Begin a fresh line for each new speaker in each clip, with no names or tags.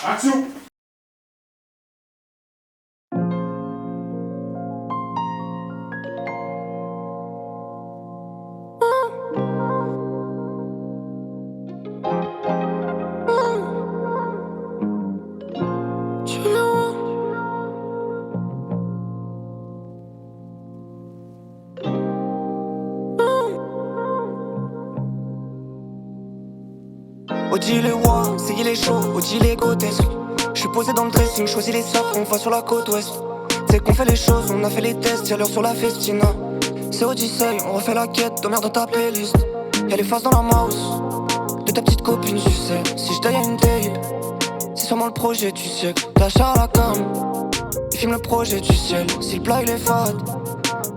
Action.
Audi les rois, c'est il est chaud, Audi les grotesques. J'suis posé dans le dressing, choisis les sacs, on va sur la côte ouest. C'est qu'on fait les choses, on a fait les tests, y'a l'heure sur la festina. C'est Odyssey, on refait la quête, dormir dans ta playlist. Y'a les faces dans la mouse, de ta petite copine, tu sais. Si j'taille à une tape, c'est sûrement le projet du siècle. L'achat à la cam, il filme le projet du ciel. Si le plat il est fade,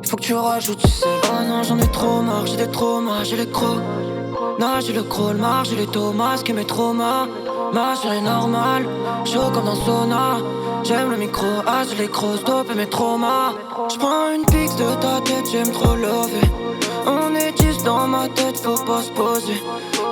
faut que tu rajoutes, tu sais. Oh non, j'en ai trop marre, j'ai des traumas, j'ai les crocs. Non, j'ai le crawl, j'ai les Thomas qui mes traumas. Ma chérie normale, chaud comme dans sauna. J'aime le micro, j'ai les grosses dopes et mes traumas. J'prends une pique de ta tête, j'aime trop lever. On est 10 dans ma tête, faut pas se poser.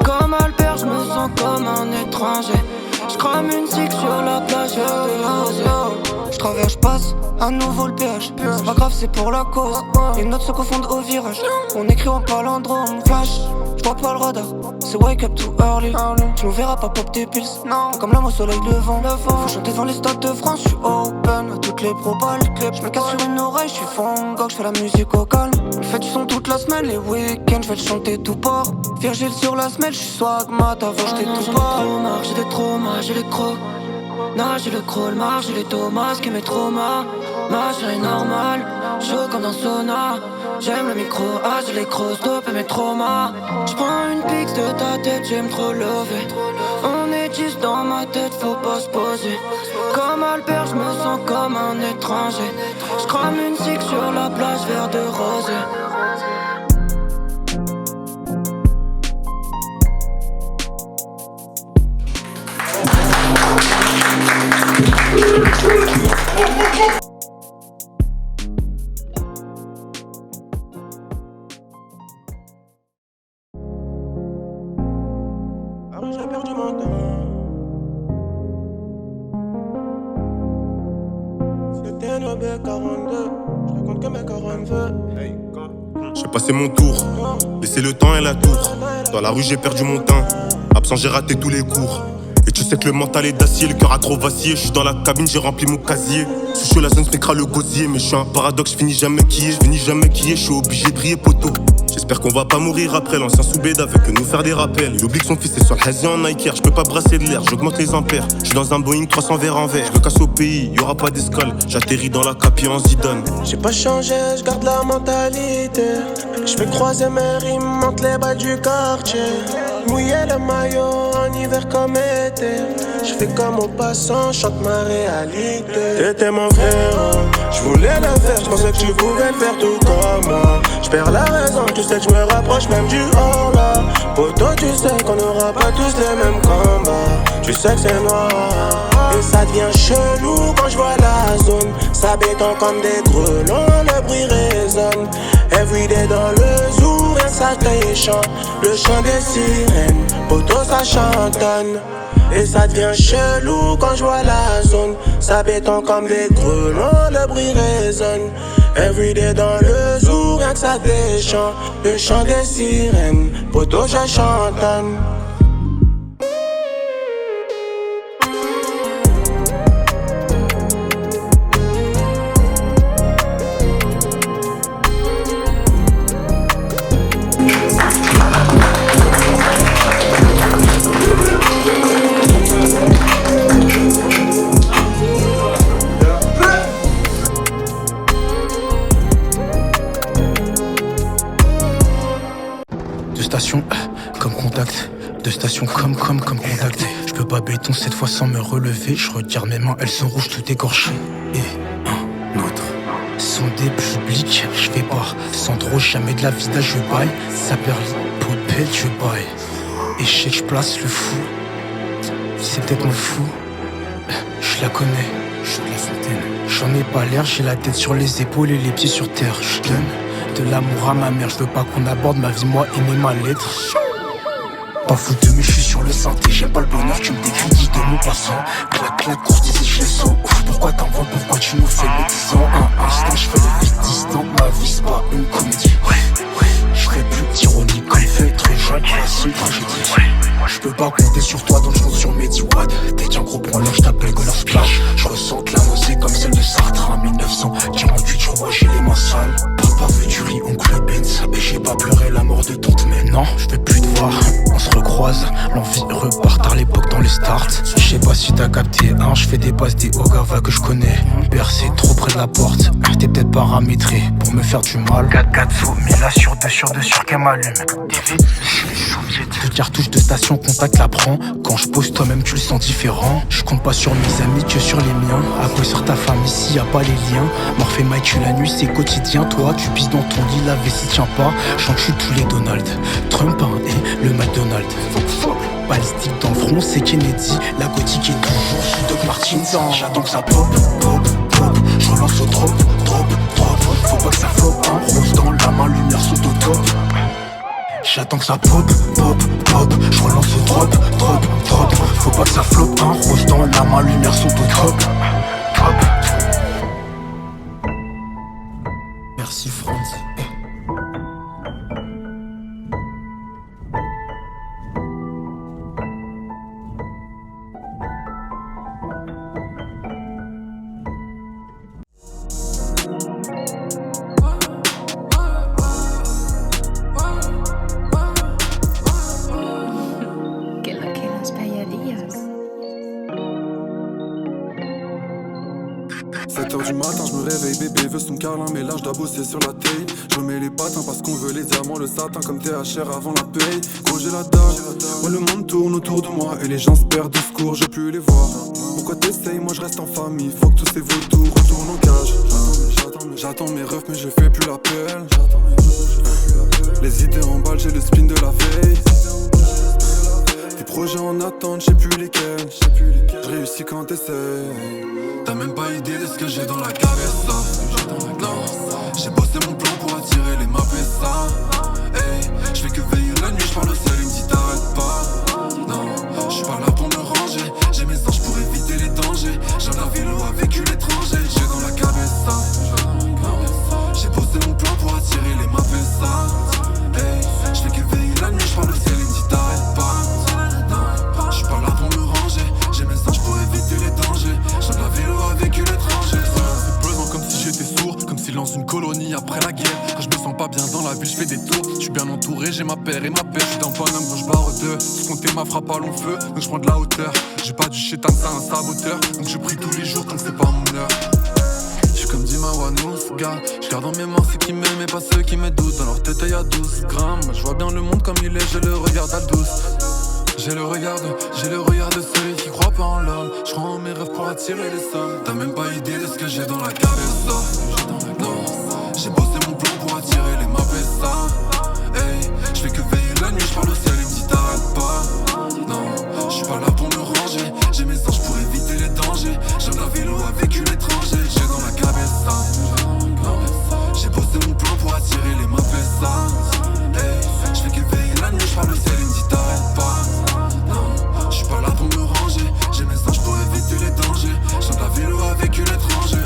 Comme Albert, j'me sens comme un étranger. J'crame une six sur la plage de j'traverse, j'passe, à nouveau le péage. C'est pas grave, c'est pour la cause. Les notes se confondent au virage. On écrit en palindrome, flash. J'vois pas le radar, c'est wake up too early. Tu nous verras pas pop tes pills, non. Comme l'âme au soleil levant. Faut chanter devant les stades de France, j'suis open à toutes les propales. J'me casse sur une oreille, j'suis fangog, j'fais la musique au calme. On fait du son toute la semaine, les week-ends, j'vais le chanter tout port. Virgile sur la semelle, j'suis swag mat, avant j'étais tout port. J'ai des traumas, j'ai les crocs. Non, j'ai le crawl, j'ai les Thomas qui mes traumas. Ma chérie normale, chaud comme dans sauna. J'aime le micro, j'ai les grosses dopes et mes traumas. J'prends une pique de ta tête, j'aime trop lever. On est 10 dans ma tête, faut pas se poser. Comme Albert, j'me sens comme un étranger. J'crame une six sur la plage, verre de rosé.
Ah oui, j'ai perdu mon temps. C'était nos B42. Je raconte que mes 42.
J'ai passé mon tour, laissé le temps et la tour. Dans la rue j'ai perdu mon teint, absent j'ai raté tous les cours. Et tu sais que le mental est d'acier, le cœur a trop vacillé. Je suis dans la cabine, j'ai rempli mon casier. Sous chaud la zone spectra le gosier. Mais je suis un paradoxe, je finis jamais qui est, je finis jamais qui est. Je suis obligé de briller poteau. J'espère qu'on va pas mourir après. L'ancien Soubeda fait que nous faire des rappels. Il oublie que son fils est sur le Hazy en Nike Air. Je peux pas brasser de l'air, j'augmente les ampères. Je suis dans un Boeing 300 verre en verre. Je me casse au pays, y'aura pas d'escale. J'atterris dans la capi en Zidane.
J'ai pas changé, je garde la mentalité. Je fais croiser mes rimes, monte les balles du quartier. Mouiller le maillot en hiver comme été. Je fais comme au passant, chante ma réalité. T'étais mon frère, je voulais le faire. Je pensais que tu pouvais le faire tout comme moi. Je perds la raison, tu sais que je me rapproche même du hors là. Poto, tu sais qu'on n'aura pas tous les mêmes combats. Tu sais que c'est noir. Et ça devient chelou quand je vois la zone. Ça béton comme des grelons, le bruit résonne. Everyday dans le zoo, rien ça taille et chante. Le chant des sirènes, poto ça chantonne. Et ça devient chelou quand je vois la zone. Ça béton comme des grelons, le bruit résonne. Everyday dans le zoo, rien que ça déchante. Le chant des sirènes, poto ça chantonne.
Comme contact, deux stations comme contact. Je peux pas béton cette fois sans me relever. Je regarde mes mains, elles sont rouges, tout écorchées. Et un autre. Son des publics, je vais boire. Sans trop, jamais de la vida, je baille. Ça perd pot de pelle, je baille. Échec, je place le fou. C'est peut-être mon fou. Je la connais, je la fontaine. J'en ai pas l'air, j'ai la tête sur les épaules et les pieds sur terre. Je donne de l'amour à ma mère, je veux pas qu'on aborde ma vie, moi aimer ma lettre. Pas fou de mais je suis sur le synthé. J'aime pas le bonheur, tu me décris de mon passant. Clac clac, course d'ici je les sens. Ouf, pourquoi t'inventes, pourquoi tu nous fais médisant. Un instant je fais le vide distant. Ma vie c'est pas une comédie. Je ferai plus d'ironie quand il fait très jeune. C'est une tragédie. Je peux pas compter sur toi donc je compte sur mes 10 watts. T'es un gros branleur, je t'appelle Gunner Splash. Je ressens la nausée comme celle de Sartre en 1948, je revois j'ai les mains sales. Papa veut du riz, oncle Benz. Et j'ai pas pleuré la mort de tante mais non, je vais plus te voir. On se recroise, l'envie repart à l'époque dans les starts. Je sais pas si t'as capté, hein, je fais des passes des Ogava que je connais. Bercé trop près de la porte, t'es peut-être paramétré pour me faire du mal. Gatsu, Mila sur deux qu'elle m'allume. Toute cartouche de station, contact la prend. Quand je pose toi-même tu le sens différent. Je compte pas sur mes amis que sur les miens. À quoi sur ta famille s'il y a pas les liens. Morphe et Mike tu la nuit c'est quotidien. Toi tu pisses dans ton lit, la vessie tient pas. J'encule tous les Donald Trump hein, et le McDonald's. Balistique dans le front c'est Kennedy. La gothique est toujours sous Doc Martins. J'attends que ça pop, pop, pop. Je relance au drop, drop, drop. Faut pas que ça floppe hein. Rose dans la main, lumière sous au top. J'attends que ça pop, pop, pop. Je relance au drop, drop, drop. Faut pas que ça floppe hein. Rose dans la main, lumière sous au top. Top. Merci Franz.
Du matin, je me réveille, bébé veut son câlin, mais là je dois bosser sur la taille. Je mets les patins parce qu'on veut les diamants, le satin comme THR avant la paye. Gros j'ai la dalle, ouais le monde tourne autour de moi et les gens se perdent de secours, je veux plus les voir. Pourquoi t'essayes, moi je reste en famille, faut que tous ces vautours retournent en cage. J'attends mes refs mais je fais plus l'appel. Les idées en balle, j'ai le spin de la veille. Des projets en attente, je sais plus lesquels. Je réussis quand t'essayes. T'as même pas idée de ce que j'ai dans la cabeza. Non, j'ai bossé mon plan pour attirer les mapessa. Hey, j'fais que veiller la nuit, j'parle au ciel, il me dit t'arrêtes pas. Non, j'suis pas là pour me ranger. J'ai mes anges pour éviter les dangers. J'ai la vélo avec l'étranger. J'ai dans la cabeza. J'ai bossé mon plan pour attirer les mapessa. Hey, j'fais que veiller la nuit, j'parle au ciel, il me dit t'arrêtes pas. Non, j'suis pas là pour me ranger. J'ai mes anges pour éviter les dangers. J'ai de la vélo avec l'étranger. C'est pesant comme si j'étais sourd, comme si dans une colonie après la guerre. Quand je me sens pas bien dans la ville, je fais des tours. Je suis bien entouré, j'ai ma paire et ma paire. Je suis dans Paname quand je barre deux. Sous compter ma frappe à long feu, donc je prends de la hauteur. J'ai pas du chétan, c'est un saboteur. Donc je prie tous les jours tant que c'est pas mon heure. J'suis comme dit Mawanous, gars. J'garde en mémoire ceux qui m'aiment et pas ceux qui me doutent. Dans leur tête y'a 12 grammes. Moi j'vois bien le monde comme il est, je le regarde à douce. J'ai le regard de celui qui croit pas en l'homme. Je crois en mes rêves pour attirer les sommes. T'as même pas idée de ce que j'ai dans la cabeza. Non, j'ai bossé mon plan pour attirer les mapessa. Hey, j'fais que veiller la nuit, j'parle au ciel, il me dit t'arrêtes pas. Non, j'suis pas là pour me ranger. J'ai mes anges pour éviter les dangers. J'aime la vélo avec l'étranger. J'ai dans la cabeza. Non, j'ai bossé mon plan pour attirer les mapessa. Hey, j'fais que veiller la nuit, j'parle au ciel, il me dit t'arrêtes pas. J'suis pas là pour me ranger. J'ai mes anges pour éviter les dangers. J'ai de la vélo avec l'étranger.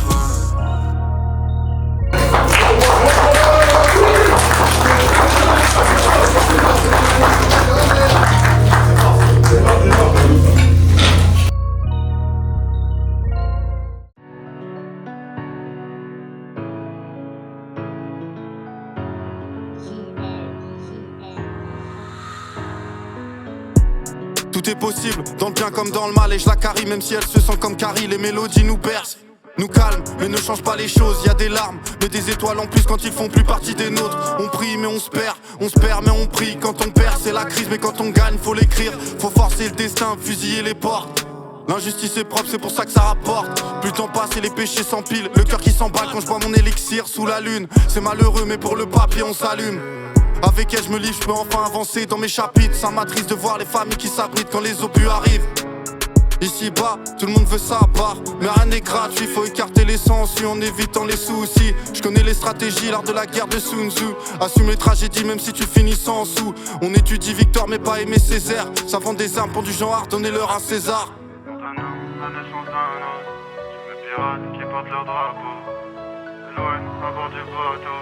Tout est possible, dans le bien comme dans le mal. Et je la carie même si elle se sent comme Carrie. Les mélodies nous bercent, nous calment, mais ne changent pas les choses. Y a des larmes, mais des étoiles en plus quand ils font plus partie des nôtres. On prie mais on se perd mais on prie. Quand on perd c'est la crise, mais quand on gagne faut l'écrire. Faut forcer le destin, fusiller les portes. L'injustice est propre, c'est pour ça que ça rapporte. Plus le temps passe et les péchés s'empilent. Le cœur qui s'emballe quand je bois mon élixir sous la lune. C'est malheureux mais pour le papier on s'allume. Avec elle je me livre, je peux enfin avancer dans mes chapitres. Ça m'attriste de voir les familles qui s'abritent quand les obus arrivent. Ici bas, tout le monde veut sa part, mais rien n'est gratuit, faut écarter les sensus en évitant les soucis. Je connais les stratégies, l'art de la guerre de Sun Tzu. Assume les tragédies même si tu finis sans sous. On étudie Victor mais pas Aimé Césaire. Ça vend des armes pour du genre, donnez-leur à César.
La naissance d'un homme, tous les pirates qui portent leur drapeau. Loin à bord du bateau,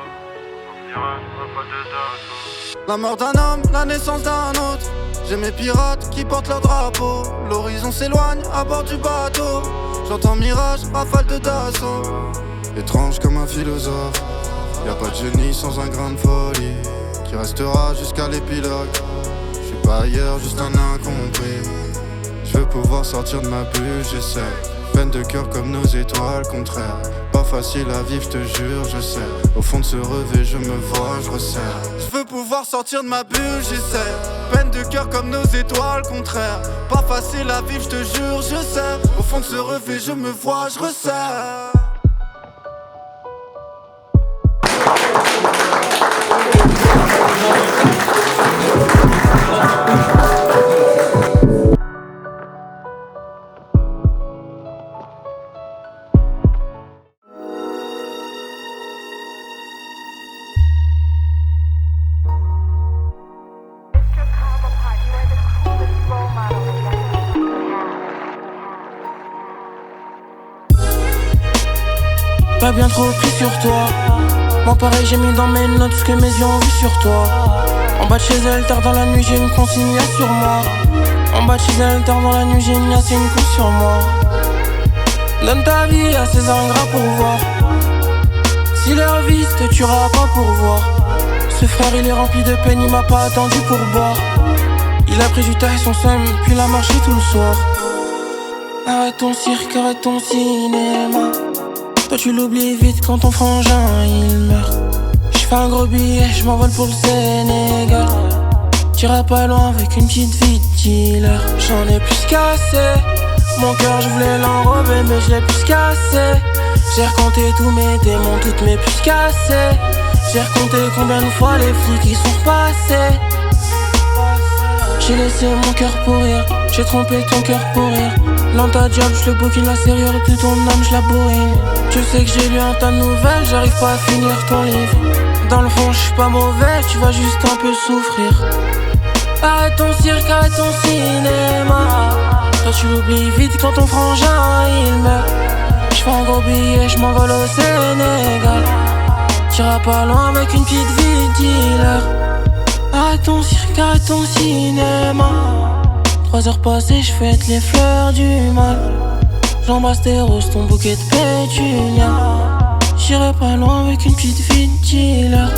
on pirate, pas de d'assaut.
La mort d'un homme, la naissance d'un autre. J'ai mes pirates qui portent leur drapeau. L'horizon s'éloigne à bord du bateau. J'entends mirage, rafale de Dassault. Étrange comme un philosophe. Y'a pas de génie sans un grain de folie qui restera jusqu'à l'épilogue. J'suis pas ailleurs, juste un incompris. J'veux pouvoir sortir de ma bulle, j'essaie. Peine de cœur comme nos étoiles contraires. Pas facile à vivre, j'te jure, je sais. Au fond de ce rêve, je me vois, je resserre. J'veux pouvoir sortir de ma bulle, j'essaie. Peine de cœur comme nos étoiles contraires. Pas facile à vivre, j'te jure, je sais. Au fond de ce rêve, je me vois, je resserre.
Pas bien trop pris sur toi. Moi pareil j'ai mis dans mes notes ce que mes yeux ont vu sur toi. En bas de chez elle tard dans la nuit j'ai une consigne sur moi. En bas de chez elle tard dans la nuit j'ai une coup sur moi. Donne ta vie à ces ingrats pour voir si leur vie te tuera pas pour voir. Ce frère il est rempli de peine, il m'a pas attendu pour boire. Il a pris du taille son seum, puis il a marché tout le soir. Arrête ton cirque, arrête ton cinéma. Toi tu l'oublies vite quand ton frangin il meurt. J'fais un gros billet, j'm'envole pour le Sénégal. T'iras pas loin avec une petite vie de dealer. J'en ai plus cassé. Mon cœur je voulais l'enrober mais je l'ai plus cassé. J'ai recompté tous mes démons, toutes mes puces cassées. J'ai recompté combien de fois les flics y sont repassés. J'ai laissé mon cœur pourrir, j'ai trompé ton cœur pour rire. Dans ta job, je le bouquine la serrure de ton âme, je la bourrine. Tu sais que j'ai lu un tas de nouvelles, j'arrive pas à finir ton livre. Dans le fond, je suis pas mauvais, tu vas juste un peu souffrir. Arrête ton cirque, arrête ton cinéma. Toi tu l'oublies vite quand ton frangin il meurt. J'fais un gros billet, j'm'envole au Sénégal. T'iras pas loin avec une petite vie de dealer. Arrête ton cirque, arrête ton cinéma. 3 heures passées, j'fête les fleurs du mal. J'embrasse tes roses, ton bouquet de pétunia. J'irai pas loin avec une petite vie de dealer.